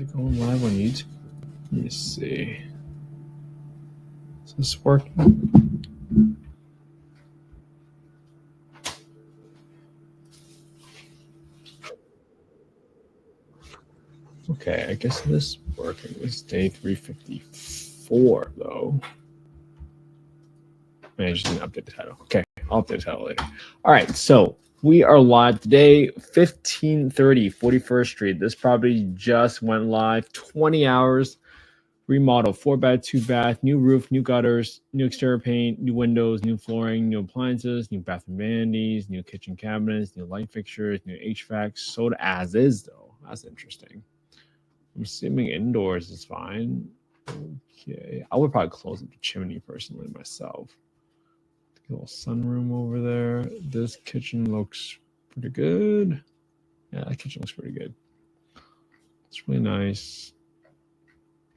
Is it going live on YouTube? Let me see. Is this working? Okay, I guess this is working. It's day 354, though. I just didn't update the title. Okay, I'll update the title later. All right, so we are live today, 1530 41st Street. This property just went live, 20 hours. Remodel, 4-bed, 2-bath, new roof, new gutters, new exterior paint, new windows, new flooring, new appliances, new bathroom vanities, new kitchen cabinets, new light fixtures, new HVAC. Sold as is, though. That's interesting. I'm assuming indoors is fine. Okay. I would probably close up the chimney personally myself. A little sunroom over there. This kitchen looks pretty good. Yeah, that kitchen looks pretty good. It's really nice.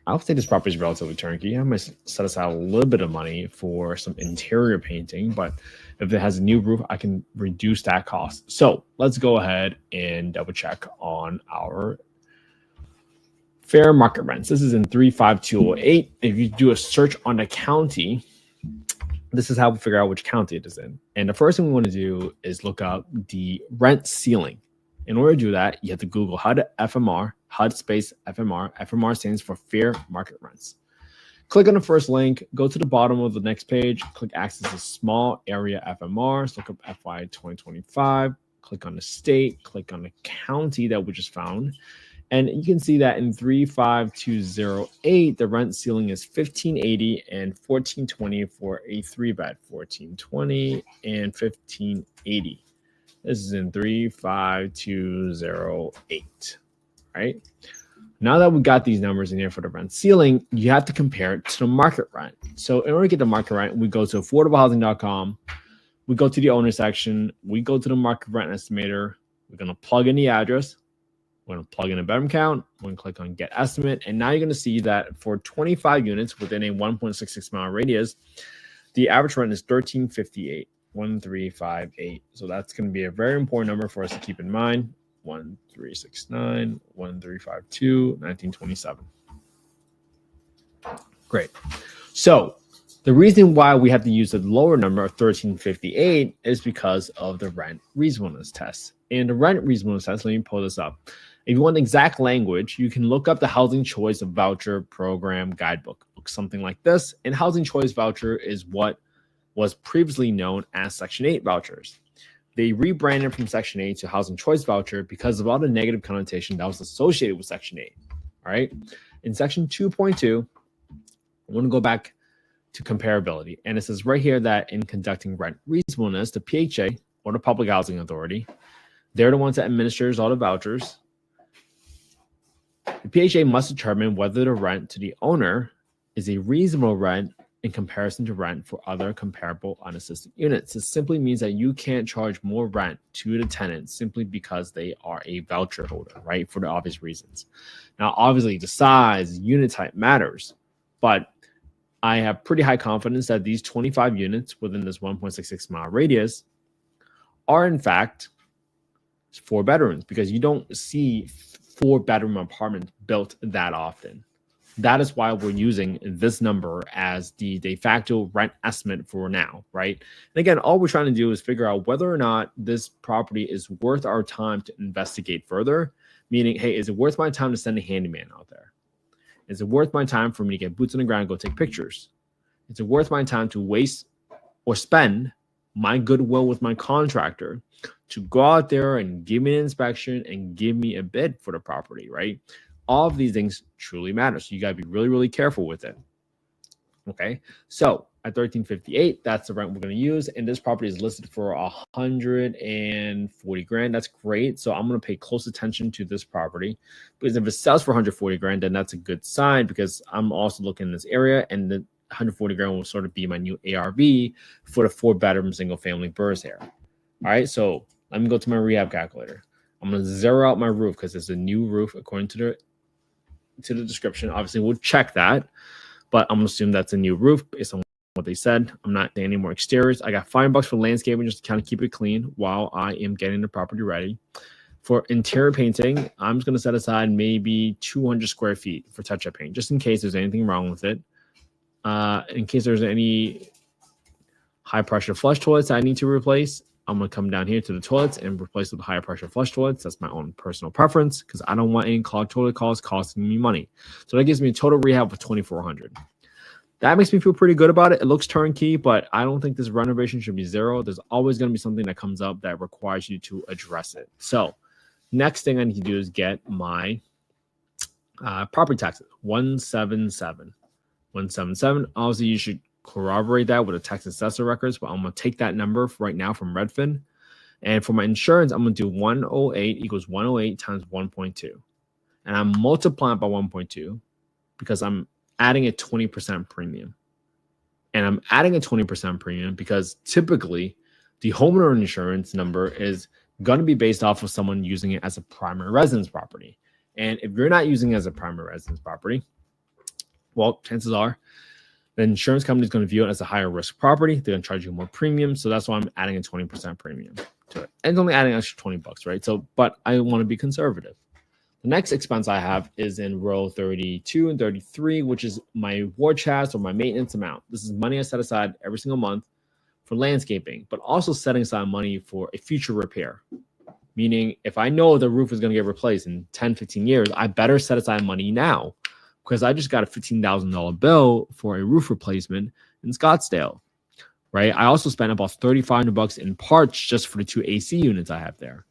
I would say this property is relatively turnkey. I might set aside a little bit of money for some interior painting, but if it has a new roof, I can reduce that cost. So let's go ahead and double check on our fair market rents. This is in 35208. If you do a search on the county, this is how we figure out which county it is in. And the first thing we want to do is look up the rent ceiling. In order to do that, you have to Google HUD FMR, HUD space FMR. FMR stands for fair market rents. Click on the first link, go to the bottom of the next page, click access to small area FMRs, look up FY 2025, click on the state, click on the county that we just found. And you can see that in 35208, the rent ceiling is $1,580 and $1,420 for a 3-bed, $1,420 and $1,580. This is in 35208, right? Now that we got these numbers in here for the rent ceiling, you have to compare it to the market rent. So in order to get the market rent, we go to affordablehousing.com. We go to the owner section. We go to the market rent estimator. We're going to plug in the address. We're going to plug in a bedroom count. We're going to click on get estimate. And now you're going to see that for 25 units within a 1.66 mile radius, the average rent is $1,358. 1358. So that's going to be a very important number for us to keep in mind. 1369, 1352, 1927. Great. So the reason why we have to use the lower number of 1358 is because of the rent reasonableness test. And the rent reasonableness test, let me pull this up. If you want the exact language, you can look up the Housing Choice Voucher Program Guidebook. Looks something like this. And Housing Choice Voucher is what was previously known as Section 8 vouchers. They rebranded from Section 8 to Housing Choice Voucher because of all the negative connotation that was associated with Section 8. All right. In Section 2.2, I want to go back to comparability. And it says right here that in conducting rent reasonableness, the PHA, or the Public Housing Authority, they're the ones that administers all the vouchers. The PHA must determine whether the rent to the owner is a reasonable rent in comparison to rent for other comparable unassisted units. It simply means that you can't charge more rent to the tenant simply because they are a voucher holder, right? For the obvious reasons. Now, obviously, the size, unit type matters, but I have pretty high confidence that these 25 units within this 1.66 mile radius are, in fact, 4 bedrooms, because you don't see 4-bedroom apartments built that often. That is why we're using this number as the de facto rent estimate for now, right? And again, all we're trying to do is figure out whether or not this property is worth our time to investigate further, meaning, hey, is it worth my time to send a handyman out there? Is it worth my time for me to get boots on the ground and go take pictures? Is it worth my time to waste or spend my goodwill with my contractor to go out there and give me an inspection and give me a bid for the property, right? All of these things truly matter. So you got to be really, really careful with it. Okay. So at 1358, that's the rent we're going to use. And this property is listed for 140 grand. That's great. So I'm going to pay close attention to this property, because if it sells for 140 grand, then that's a good sign, because I'm also looking in this area, and the 140 grand will sort of be my new ARV for the 4-bedroom single family burrs here. All right. So let me go to my rehab calculator. I'm going to zero out my roof because it's a new roof according to the description. Obviously, we'll check that, but I'm gonna assume that's a new roof based on what they said. I'm not doing any more exteriors. I got $5 for landscaping just to kind of keep it clean while I am getting the property ready. For interior painting, I'm just going to set aside maybe 200 square feet for touch-up paint, just in case there's anything wrong with it. In case there's any high-pressure flush toilets I need to replace, I'm going to come down here to the toilets and replace with higher pressure flush toilets. That's my own personal preference because I don't want any clogged toilet calls costing me money. So that gives me a total rehab of $2,400. That makes me feel pretty good about it. It looks turnkey, but I don't think this renovation should be zero. There's always going to be something that comes up that requires you to address it. So next thing I need to do is get my property taxes, 177. 177. Obviously, you should corroborate that with the tax assessor records, but I'm going to take that number right now from Redfin. And for my insurance, I'm going to do 108 equals 108 times 1.2. And I'm multiplying by 1.2 because I'm adding a 20% premium. And I'm adding a 20% premium because typically the homeowner insurance number is going to be based off of someone using it as a primary residence property. And if you're not using it as a primary residence property, well, chances are the insurance company is going to view it as a higher risk property. They're going to charge you more premium. So that's why I'm adding a 20% premium to it. And it's only adding extra $20, right? So, but I want to be conservative. The next expense I have is in row 32 and 33, which is my war chest or my maintenance amount. This is money I set aside every single month for landscaping, but also setting aside money for a future repair. Meaning if I know the roof is going to get replaced in 10, 15 years, I better set aside money now because I just got a $15,000 bill for a roof replacement in Scottsdale, right? I also spent about $3,500 in parts just for the 2 AC units I have there.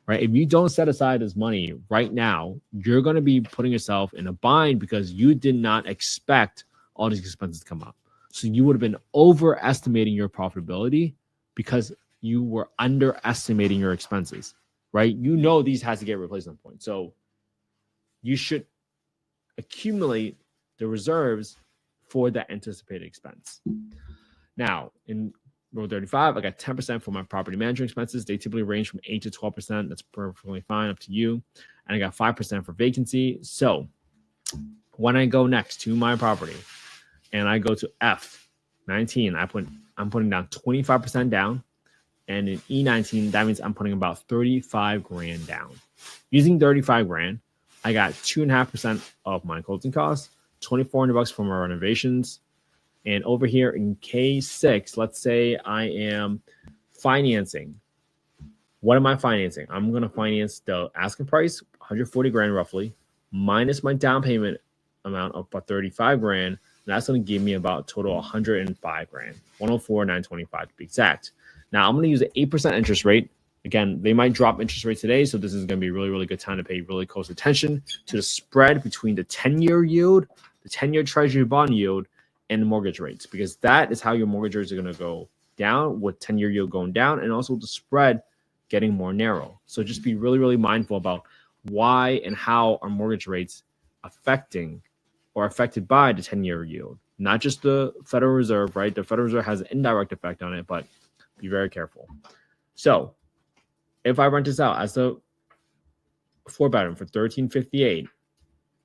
Right? If you don't set aside this money right now, you're going to be putting yourself in a bind because you did not expect all these expenses to come up. So you would have been overestimating your profitability because you were underestimating your expenses, right? You know these has to get replaced at some point. So you should accumulate the reserves for that anticipated expense. Now, in row 35, I got 10% for my property management expenses. They typically range from 8 to 12%. That's perfectly fine, up to you. And I got 5% for vacancy. So when I go next to my property and I go to F19, I'm putting down 25% down. And in E19, that means I'm putting about 35 grand down. Using 35 grand, I got 2.5% of my closing costs, $2,400 for my renovations. And over here in K6, let's say I am financing. What am I financing? I'm going to finance the asking price, 140 grand roughly, minus my down payment amount of about 35 grand. And that's going to give me about a total 105 grand, 104,925 to be exact. Now I'm going to use an 8% interest rate. Again, they might drop interest rates today, so this is going to be a really, really good time to pay really close attention to the spread between the 10-year yield, the 10-year treasury bond yield, and the mortgage rates, because that is how your mortgage rates are going to go down with 10-year yield going down and also the spread getting more narrow. So just be really, really mindful about why and how are mortgage rates affecting or affected by the 10-year yield, not just the Federal Reserve, right? The Federal Reserve has an indirect effect on it, but be very careful. So if I rent this out as a 4-bedroom for $1,358,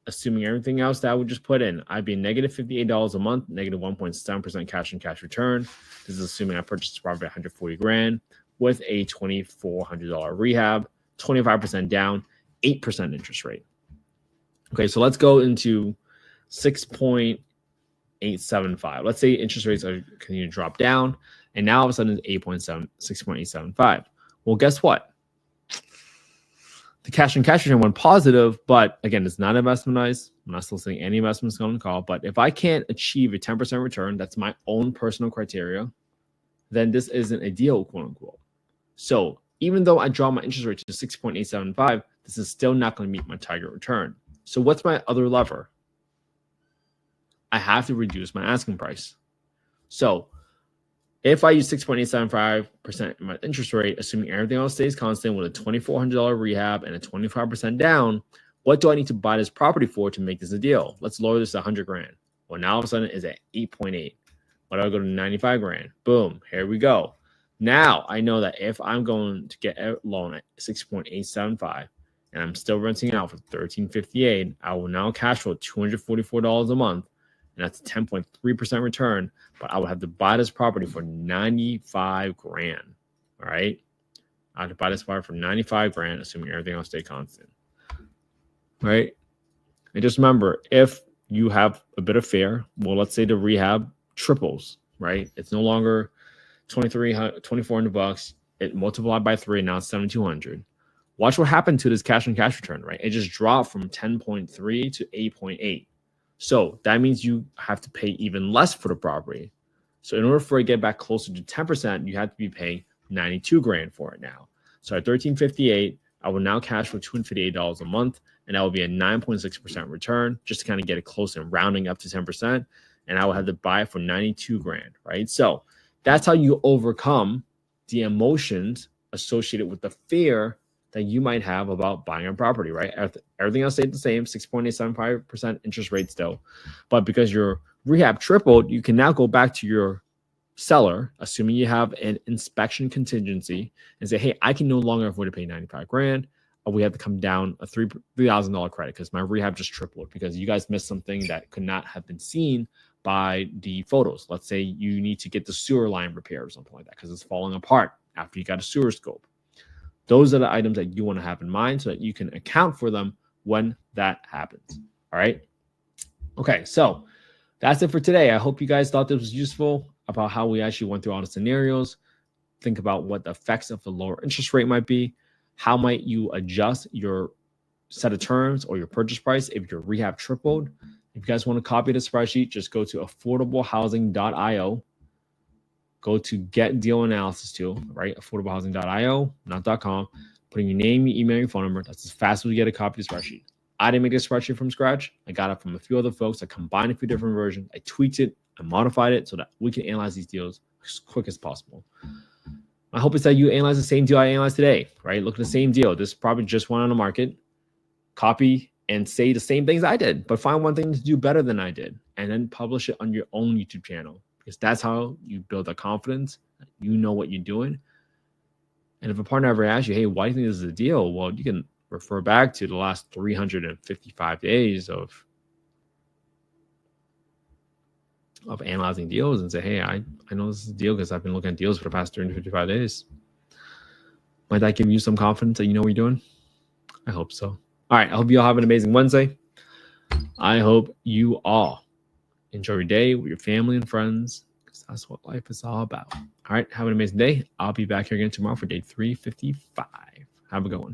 assuming everything else that I would just put in, I'd be negative $58 a month, negative 1.7% cash and cash return. This is assuming I purchased the property at 140 grand with a $2,400 rehab, 25% down, 8% interest rate. Okay, so let's go into 6.875. Let's say interest rates are continue to drop down, and now all of a sudden it's 6.875. Well, guess what? The cash and cash return went positive, but again, it's not investmentized. I'm not still saying any investments going to call, but if I can't achieve a 10% return, that's my own personal criteria, then this isn't a deal, quote unquote. So even though I draw my interest rate to 6.875, this is still not going to meet my target return. So what's my other lever? I have to reduce my asking price. So if I use 6.875% in my interest rate, assuming everything else stays constant with a $2,400 rehab and a 25% down, what do I need to buy this property for to make this a deal? Let's lower this to 100 grand. Well, now all of a sudden it's at 8.8. What do I go to 95 grand? Boom, here we go. Now I know that if I'm going to get a loan at 6.875 and I'm still renting out for $1,358, I will now cash flow $244 a month. And that's a 10.3% return, but I would have to buy this property for 95 grand. All right. I have to buy this property for 95 grand, assuming everything else stay constant, right? And just remember, if you have a bit of fear, well, let's say the rehab triples, right? It's no longer $2,400. It multiplied by 3, now it's 7,200. Watch what happened to this cash on cash return, right? It just dropped from 10.3 to 8.8. So that means you have to pay even less for the property. So in order for it to get back closer to 10%, you have to be paying 92 grand for it now. So at 1358, I will now cash for $258 a month, and that will be a 9.6% return, just to kind of get it close and rounding up to 10%. And I will have to buy it for 92 grand, right? So that's how you overcome the emotions associated with the fear that you might have about buying a property, right? Everything else stayed the same, 6.875% interest rate still. But because your rehab tripled, you can now go back to your seller, assuming you have an inspection contingency, and say, hey, I can no longer afford to pay 95 grand. We have to come down a $3,000 credit because my rehab just tripled because you guys missed something that could not have been seen by the photos. Let's say you need to get the sewer line repaired or something like that because it's falling apart after you got a sewer scope. Those are the items that you want to have in mind so that you can account for them when that happens. All right. Okay. So that's it for today. I hope you guys thought this was useful about how we actually went through all the scenarios. Think about what the effects of the lower interest rate might be. How might you adjust your set of terms or your purchase price if your rehab tripled? If you guys want to copy the spreadsheet, just go to affordablehousing.io. Go to get deal analysis tool, right? Affordablehousing.io, not .com. Put in your name, your email, your phone number. That's as fast as we get a copy of the spreadsheet. I didn't make this spreadsheet from scratch. I got it from a few other folks. I combined a few different versions. I tweaked it. I modified it so that we can analyze these deals as quick as possible. My hope is that you analyze the same deal I analyzed today, right? Look at the same deal. This probably just went on the market. Copy and say the same things I did, but find one thing to do better than I did, and then publish it on your own YouTube channel. Because that's how you build that confidence. You know what you're doing. And if a partner ever asks you, hey, why do you think this is a deal? Well, you can refer back to the last 355 days of analyzing deals and say, hey, I know this is a deal because I've been looking at deals for the past 355 days. Might that give you some confidence that you know what you're doing? I hope so. All right. I hope you all have an amazing Wednesday. I hope you all enjoy your day with your family and friends, because that's what life is all about. All right. Have an amazing day. I'll be back here again tomorrow for day 355. Have a good one.